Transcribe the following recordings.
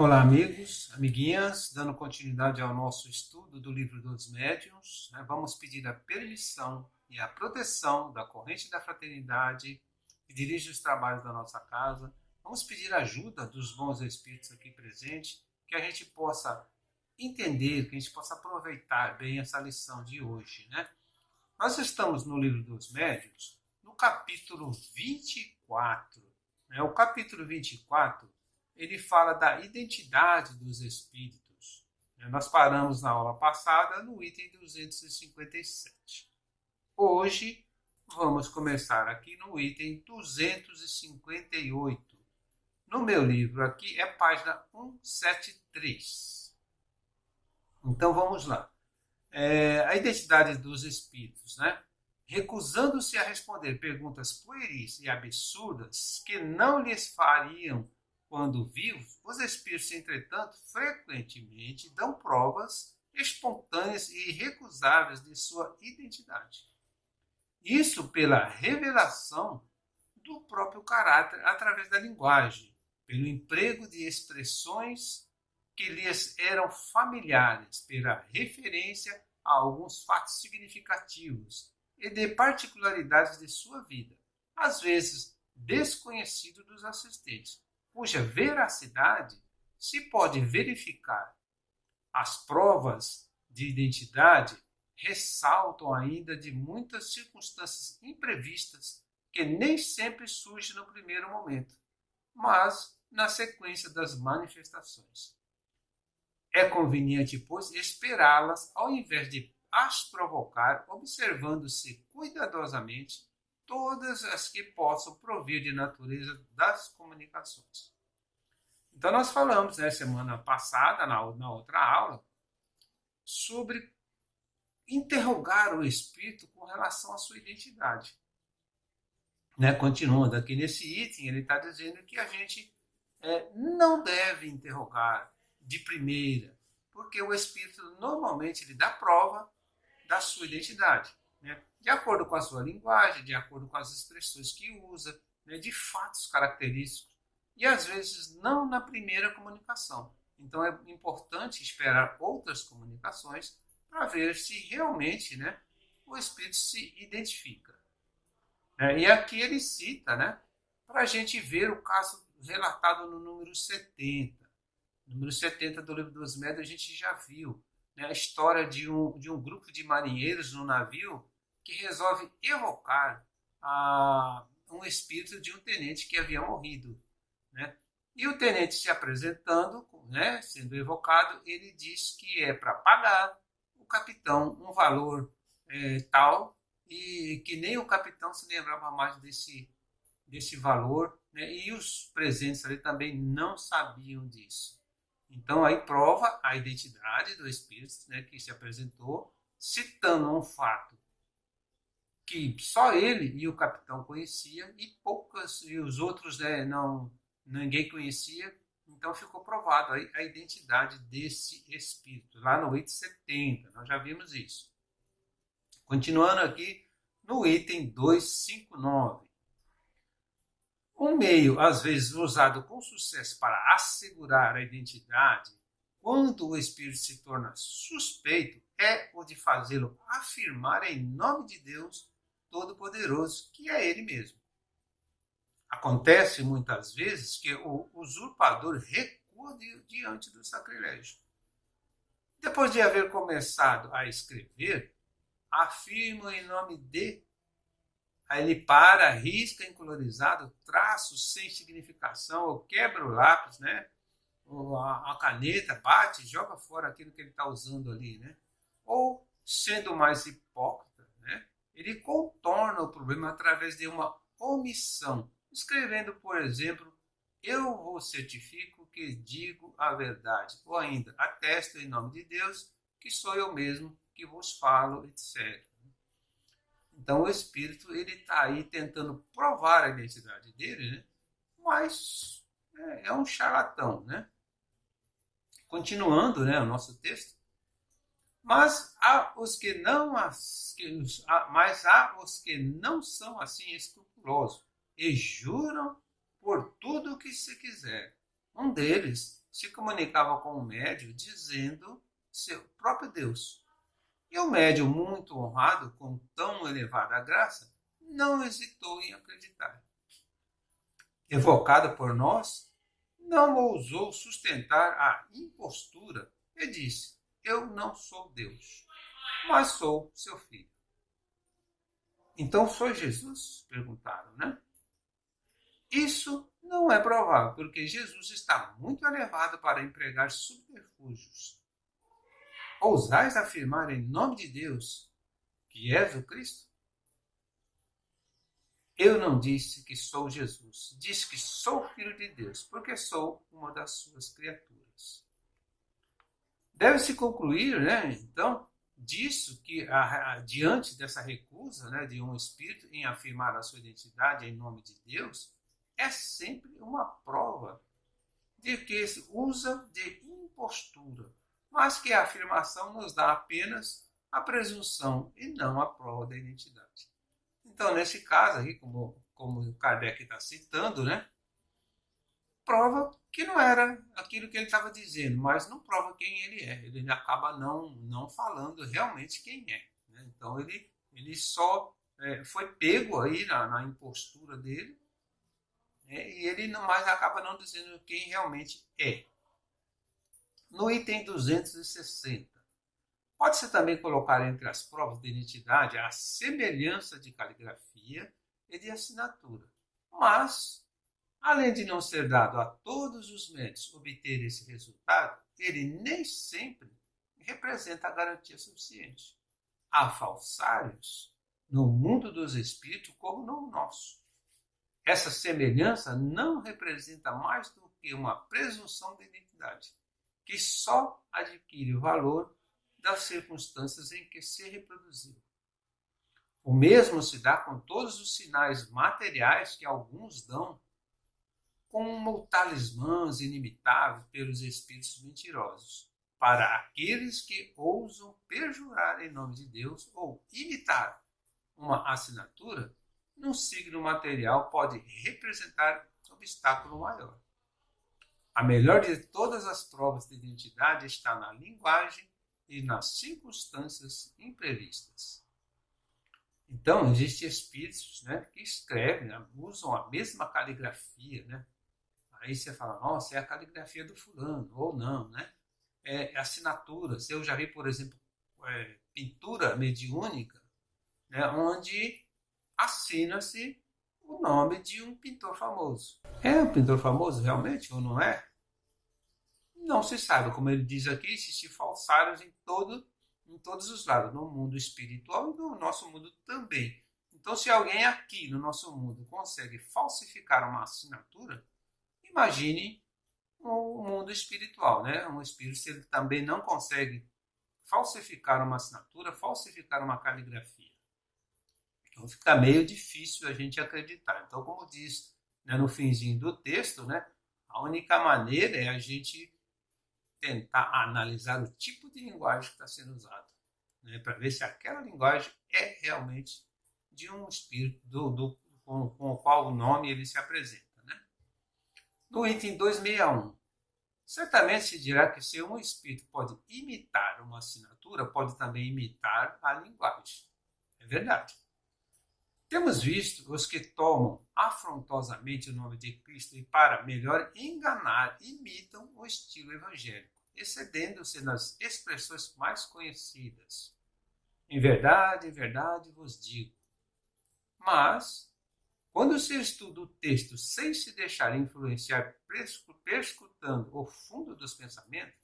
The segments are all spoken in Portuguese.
Olá, amigos, amiguinhas, dando continuidade ao nosso estudo do Livro dos Médiuns, vamos pedir a permissão e a proteção da corrente da fraternidade que dirige os trabalhos da nossa casa. Vamos pedir a ajuda dos bons espíritos aqui presentes, que a gente possa entender, que a gente possa aproveitar bem essa lição de hoje, Nós estamos no Livro dos Médiuns, no capítulo 24. O capítulo 24 ele fala da identidade dos espíritos. Nós paramos na aula passada no item 257. Hoje vamos começar aqui no item 258. No meu livro aqui é página 173. Então vamos lá. A identidade dos espíritos, recusando-se a responder perguntas pueris e absurdas que não lhes fariam quando vivos, os espíritos, entretanto, frequentemente dão provas espontâneas e irrecusáveis de sua identidade. Isso pela revelação do próprio caráter através da linguagem, pelo emprego de expressões que lhes eram familiares, pela referência a alguns fatos significativos e de particularidades de sua vida, às vezes desconhecido dos assistentes, cuja veracidade se pode verificar. As provas de identidade ressaltam ainda de muitas circunstâncias imprevistas que nem sempre surgem no primeiro momento, mas na sequência das manifestações. É conveniente, pois, esperá-las ao invés de as provocar, observando-se cuidadosamente todas as que possam provir de natureza das comunicações. Então nós falamos, semana passada, na outra aula, sobre interrogar o espírito com relação à sua identidade. Continuando aqui nesse item, ele está dizendo que a gente não deve interrogar de primeira, porque o espírito normalmente ele dá prova da sua identidade, de acordo com a sua linguagem, de acordo com as expressões que usa, de fatos característicos, e às vezes não na primeira comunicação. Então é importante esperar outras comunicações para ver se realmente o espírito se identifica. E aqui ele cita, para a gente ver o caso relatado no número 70. No número 70 do Livro dos Médiuns a gente já viu a história de um grupo de marinheiros no navio que resolve evocar um espírito de um tenente que havia morrido. E o tenente se apresentando, sendo evocado, ele diz que é para pagar o capitão um valor tal, e que nem o capitão se lembrava mais desse valor, e os presentes ali também não sabiam disso. Então aí prova a identidade do espírito que se apresentou, citando um fato que só ele e o capitão conheciam e os outros ninguém conhecia. Então ficou provado aí a identidade desse espírito, lá no item 70, nós já vimos isso. Continuando aqui no item 259. Um meio, às vezes, usado com sucesso para assegurar a identidade, quando o espírito se torna suspeito, é o de fazê-lo afirmar em nome de Deus Todo-Poderoso, que é ele mesmo. Acontece muitas vezes que o usurpador recua diante do sacrilégio. Depois de haver começado a escrever, afirma em nome de. Aí ele para, risca em colorizado, traços sem significação, ou quebra o lápis, ou a caneta, bate, joga fora aquilo que ele está usando ali, Ou, sendo mais hipócrita, ele contorna o problema através de uma omissão, escrevendo, por exemplo, eu vos certifico que digo a verdade, ou ainda, atesto em nome de Deus que sou eu mesmo que vos falo, etc. Então o espírito ele está aí tentando provar a identidade dele, mas é um charlatão, Continuando, o nosso texto. Mas há os que não são assim escrupulosos e juram por tudo o que se quiser. Um deles se comunicava com o médium dizendo seu próprio Deus. E o médium, muito honrado com tão elevada graça, não hesitou em acreditar. Evocado por nós, não ousou sustentar a impostura e disse: eu não sou Deus, mas sou seu filho. Então foi Jesus? Perguntaram, né? Isso não é provável, porque Jesus está muito elevado para empregar subterfúgios. Ousais afirmar em nome de Deus que és o Cristo? Eu não disse que sou Jesus, disse que sou filho de Deus, porque sou uma das suas criaturas. Deve-se concluir, né, então, disso que, diante dessa recusa, né, de um espírito em afirmar a sua identidade em nome de Deus, é sempre uma prova de que se usa de impostura, mas que a afirmação nos dá apenas a presunção e não a prova da identidade. Então, nesse caso aqui, como Kardec está citando, né, prova que não era aquilo que ele estava dizendo, mas não prova quem ele é. Ele acaba não falando realmente quem é. Né? Então, ele só foi pego aí na impostura dele, e ele não mais acaba não dizendo quem realmente é. No item 260, pode-se também colocar entre as provas de identidade a semelhança de caligrafia e de assinatura. Mas, além de não ser dado a todos os médicos obter esse resultado, ele nem sempre representa a garantia suficiente. Há falsários no mundo dos espíritos como no nosso. Essa semelhança não representa mais do que uma presunção de identidade, que só adquire o valor das circunstâncias em que se reproduziu. O mesmo se dá com todos os sinais materiais que alguns dão como talismãs inimitáveis pelos espíritos mentirosos, para aqueles que ousam perjurar em nome de Deus ou imitar uma assinatura, num signo material pode representar um obstáculo maior. A melhor de todas as provas de identidade está na linguagem e nas circunstâncias imprevistas. Então, existem espíritos, né, que escrevem, né, usam a mesma caligrafia, né? Aí você fala, nossa, é a caligrafia do fulano, ou não, né? É assinatura. Eu já vi, por exemplo, pintura mediúnica, né, onde assina-se o nome de um pintor famoso. É um pintor famoso realmente ou não é? Não se sabe, como ele diz aqui, existem falsários em todos os lados, no mundo espiritual e no nosso mundo também. Então, se alguém aqui no nosso mundo consegue falsificar uma assinatura, imagine o mundo espiritual, né? Um espírito, se ele também não consegue falsificar uma assinatura, falsificar uma caligrafia. Então fica meio difícil a gente acreditar. Então, como diz, né, no finzinho do texto, né, a única maneira é a gente tentar analisar o tipo de linguagem que está sendo usado, né, para ver se aquela linguagem é realmente de um espírito com o qual o nome ele se apresenta. Né? No item 261, certamente se dirá que se um espírito pode imitar uma assinatura, pode também imitar a linguagem. É verdade. Temos visto os que tomam afrontosamente o nome de Cristo e, para melhor enganar, imitam o estilo evangélico, excedendo-se nas expressões mais conhecidas. Em verdade vos digo. Mas, quando se estuda o texto sem se deixar influenciar, perscrutando o fundo dos pensamentos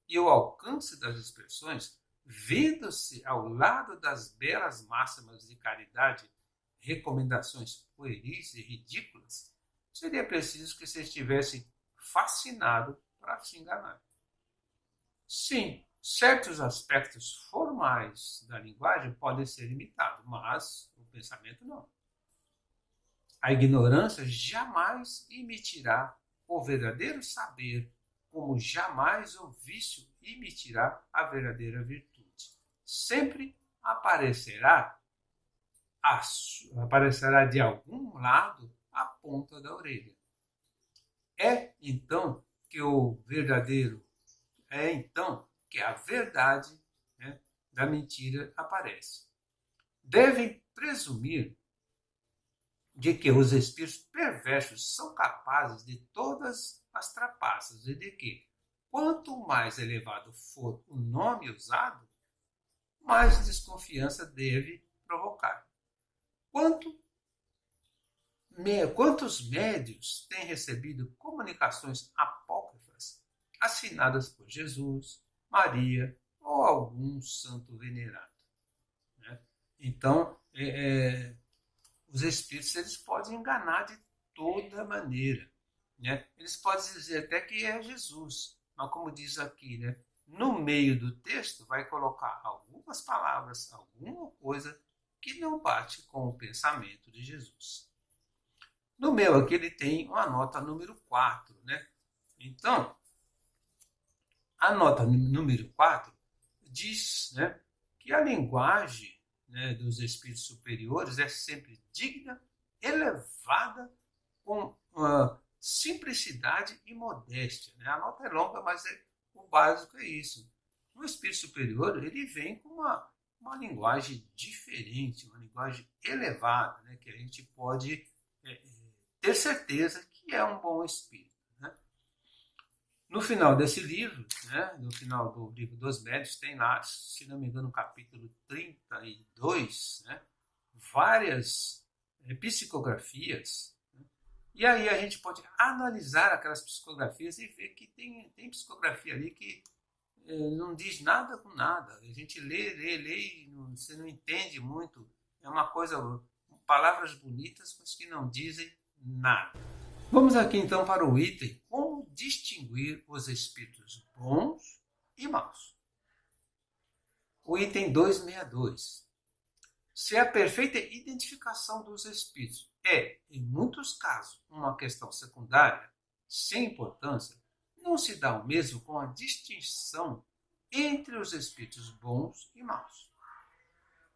e o alcance das expressões, vendo-se ao lado das belas máximas de caridade recomendações pueris e ridículas, seria preciso que você estivesse fascinado para se enganar. Sim, certos aspectos formais da linguagem podem ser imitados, mas o pensamento não. A ignorância jamais imitará o verdadeiro saber, como jamais o vício imitará a verdadeira virtude. Sempre aparecerá de algum lado a ponta da orelha. É, então, que o verdadeiro é então que a verdade, né, da mentira aparece. Devem presumir de que os espíritos perversos são capazes de todas as trapaças e de que, quanto mais elevado for o nome usado, mais desconfiança deve provocar. Quantos médios têm recebido comunicações apócrifas assinadas por Jesus, Maria ou algum santo venerado? Né? Então, os espíritos eles podem enganar de toda maneira. Né? Eles podem dizer até que é Jesus, mas como diz aqui, né? No meio do texto vai colocar algumas palavras, alguma coisa que não bate com o pensamento de Jesus. No meu aqui ele tem uma nota número 4, né? Então, a nota número 4 diz, né, que a linguagem, né, dos espíritos superiores é sempre digna, elevada, com simplicidade e modéstia. Né? A nota é longa, mas o básico é isso. O espírito superior ele vem com uma linguagem diferente, uma linguagem elevada, né, que a gente pode ter certeza que é um bom espírito. Né? No final desse livro, né, no final do livro dos médios, tem lá, se não me engano, no capítulo 32, né, várias psicografias. Né? E aí a gente pode analisar aquelas psicografias e ver que tem psicografia ali que não diz nada com nada. A gente lê e você não entende muito. É uma coisa, palavras bonitas, mas que não dizem nada. Vamos aqui então para o item como distinguir os espíritos bons e maus. O item 262. Se a perfeita identificação dos espíritos é, em muitos casos, uma questão secundária, sem importância, não se dá o mesmo com a distinção entre os espíritos bons e maus.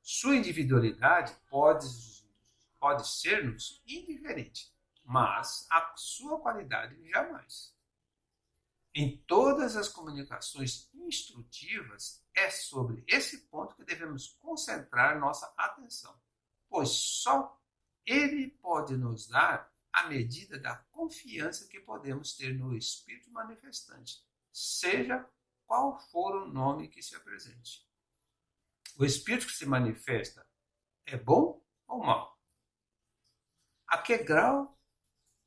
Sua individualidade pode ser-nos indiferente, mas a sua qualidade jamais. Em todas as comunicações instrutivas, é sobre esse ponto que devemos concentrar nossa atenção, pois só ele pode nos dar a medida da confiança que podemos ter no Espírito manifestante, seja qual for o nome que se apresente. O Espírito que se manifesta é bom ou mau? A que grau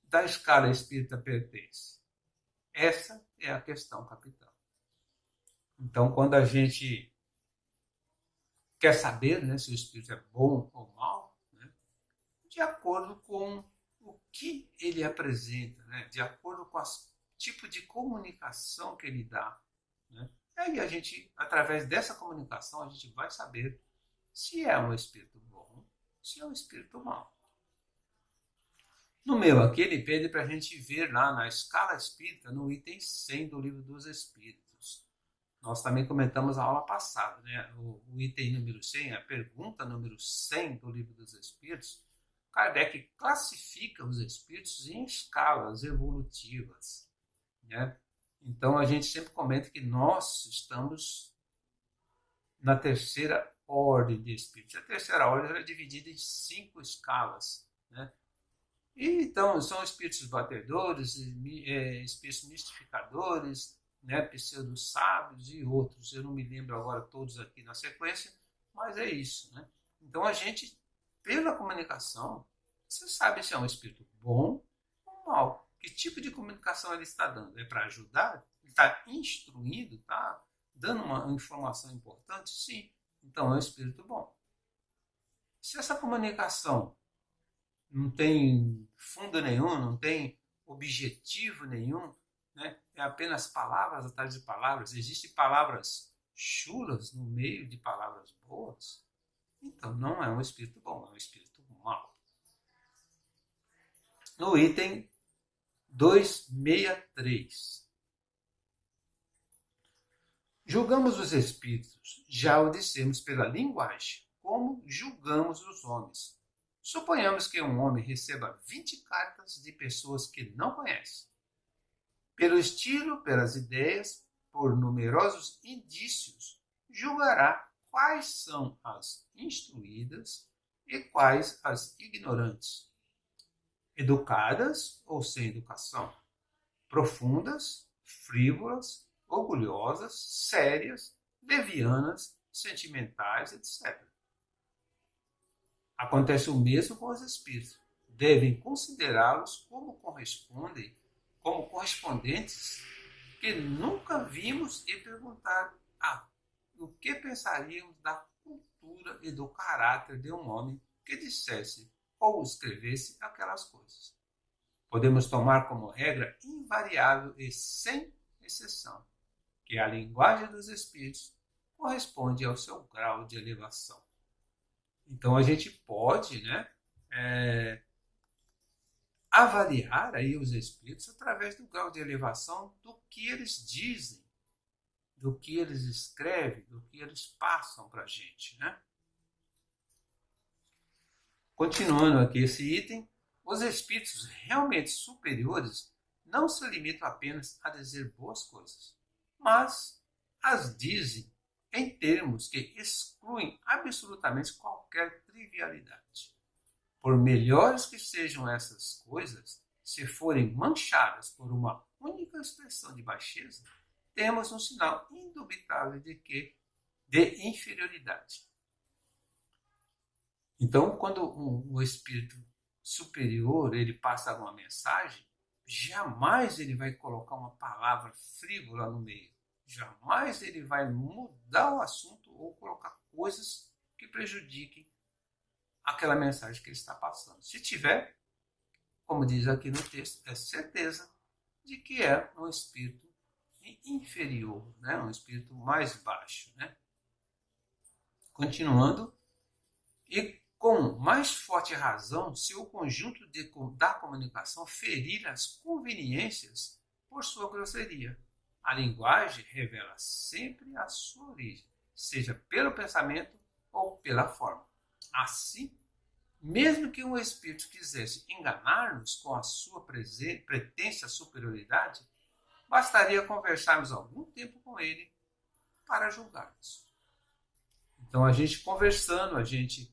da escala espírita pertence? Essa é a questão capital. Então, quando a gente quer saber, né, se o espírito é bom ou mau, né, de acordo com o que ele apresenta, né, de acordo com o tipo de comunicação que ele dá. Né, aí a gente, através dessa comunicação, a gente vai saber se é um espírito bom, se é um espírito mau. No meu aqui, ele pede para a gente ver lá na escala espírita, no item 100 do Livro dos Espíritos. Nós também comentamos a aula passada, né? O item número 100, a pergunta número 100 do Livro dos Espíritos, Kardec classifica os espíritos em escalas evolutivas. Né? Então, a gente sempre comenta que nós estamos na terceira ordem de espíritos. A terceira ordem é dividida em 5 escalas, né? E, então, são espíritos batedores, espíritos mistificadores, né, pseudo-sábios e outros. Eu não me lembro agora todos aqui na sequência, mas é isso. Né? Então, a gente, pela comunicação, você sabe se é um espírito bom ou mau. Que tipo de comunicação ele está dando? É para ajudar? Ele está instruindo? Está dando uma informação importante? Sim. Então, é um espírito bom. Se essa comunicação não tem fundo nenhum, não tem objetivo nenhum, né? É apenas palavras atrás de palavras. Existem palavras chulas no meio de palavras boas. Então não é um espírito bom, é um espírito mau. No item 263. Julgamos os espíritos, já o dissemos pela linguagem, como julgamos os homens. Suponhamos que um homem receba 20 cartas de pessoas que não conhece. Pelo estilo, pelas ideias, por numerosos indícios, julgará quais são as instruídas e quais as ignorantes, educadas ou sem educação, profundas, frívolas, orgulhosas, sérias, levianas, sentimentais, etc. Acontece o mesmo com os espíritos. Devem considerá-los como correspondentes que nunca vimos e perguntar o que pensaríamos da cultura e do caráter de um homem que dissesse ou escrevesse aquelas coisas. Podemos tomar como regra invariável e sem exceção que a linguagem dos espíritos corresponde ao seu grau de elevação. Então a gente pode, avaliar aí os espíritos através do grau de elevação do que eles dizem, do que eles escrevem, do que eles passam para a gente, né? Continuando aqui esse item, os espíritos realmente superiores não se limitam apenas a dizer boas coisas, mas as dizem em termos que excluem absolutamente qualquer trivialidade. Por melhores que sejam essas coisas, se forem manchadas por uma única expressão de baixeza, temos um sinal indubitável de inferioridade. Então, quando um espírito superior ele passa alguma mensagem, jamais ele vai colocar uma palavra frívola no meio. Jamais ele vai mudar o assunto ou colocar coisas que prejudiquem aquela mensagem que ele está passando. Se tiver, como diz aqui no texto, é certeza de que é um espírito inferior, né? Um espírito mais baixo, né? Continuando, e com mais forte razão se o conjunto da comunicação ferir as conveniências por sua grosseria. A linguagem revela sempre a sua origem, seja pelo pensamento ou pela forma. Assim, mesmo que um espírito quisesse enganar-nos com a sua pretensa superioridade, bastaria conversarmos algum tempo com ele para julgar-nos. Então, a gente conversando, a gente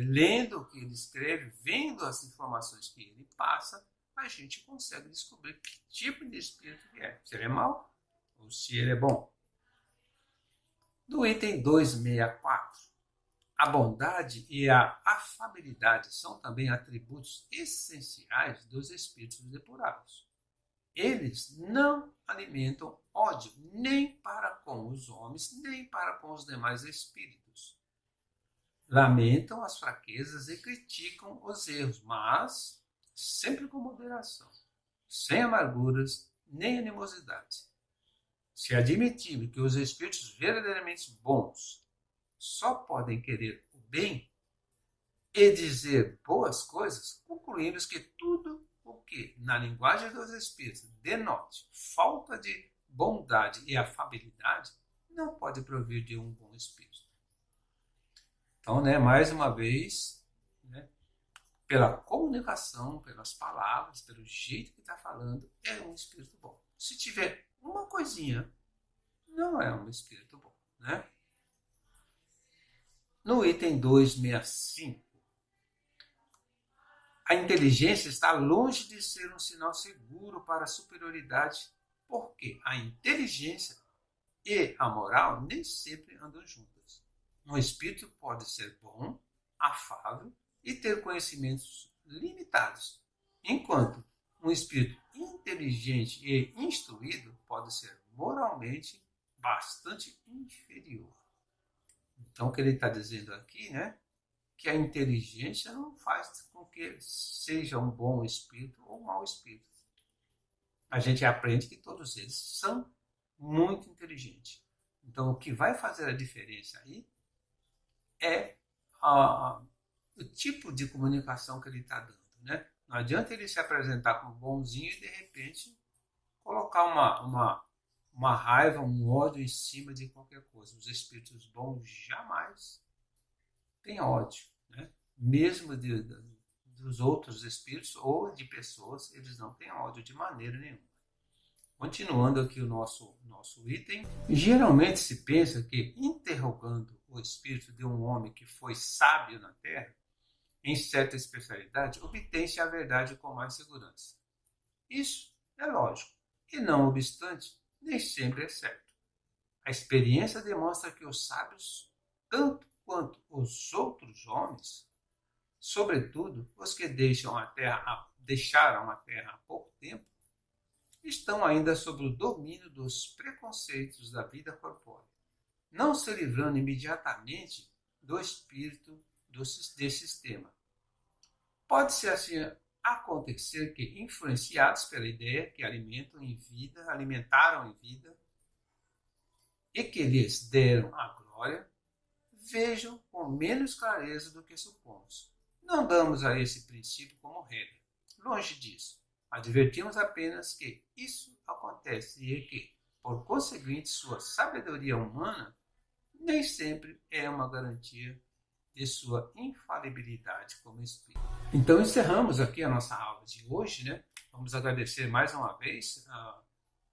lendo o que ele escreve, vendo as informações que ele passa, a gente consegue descobrir que tipo de espírito que é. Se ele é mau ou se ele é bom. No item 264, a bondade e a afabilidade são também atributos essenciais dos espíritos depurados. Eles não alimentam ódio nem para com os homens, nem para com os demais espíritos. Lamentam as fraquezas e criticam os erros, mas sempre com moderação, sem amarguras nem animosidade. Se admitirmos que os espíritos verdadeiramente bons só podem querer o bem e dizer boas coisas, concluímos que tudo o que, na linguagem dos espíritos, denote falta de bondade e afabilidade, não pode provir de um bom espírito. Então, mais uma vez, pela comunicação, pelas palavras, pelo jeito que está falando, é um espírito bom. Se tiver uma coisinha, não é um espírito bom, né? No item 265, a inteligência está longe de ser um sinal seguro para a superioridade, porque a inteligência e a moral nem sempre andam juntas. Um espírito pode ser bom, afável e ter conhecimentos limitados, enquanto um espírito inteligente e instruído pode ser moralmente bastante inferior. Então, o que ele está dizendo aqui, que a inteligência não faz com que seja um bom espírito ou um mau espírito. A gente aprende que todos eles são muito inteligentes. Então, o que vai fazer a diferença aí é o tipo de comunicação que ele está dando, né? Não adianta ele se apresentar como bonzinho e, de repente, colocar uma raiva, um ódio em cima de qualquer coisa. Os espíritos bons jamais têm ódio, né? Mesmo dos outros espíritos ou de pessoas, eles não têm ódio de maneira nenhuma. Continuando aqui o nosso item, geralmente se pensa que interrogando o espírito de um homem que foi sábio na terra, em certa especialidade, obtém-se a verdade com mais segurança. Isso é lógico, e não obstante, nem sempre é certo. A experiência demonstra que os sábios, tanto quanto os outros homens, sobretudo os que deixaram a terra há pouco tempo, estão ainda sob o domínio dos preconceitos da vida corpórea, não se livrando imediatamente do espírito desse sistema. Pode-se assim acontecer que, influenciados pela ideia que alimentaram em vida, e que lhes deram a glória, vejam com menos clareza do que supomos. Não damos a esse princípio como regra. Longe disso. Advertimos apenas que isso acontece e que, por conseguinte, sua sabedoria humana nem sempre é uma garantia de sua infalibilidade como espírito. Então encerramos aqui a nossa aula de hoje, né? Vamos agradecer mais uma vez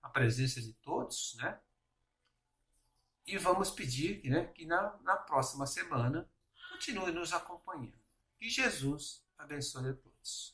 a presença de todos, né? E vamos pedir, né, que na próxima semana continue nos acompanhando. Que Jesus abençoe a todos.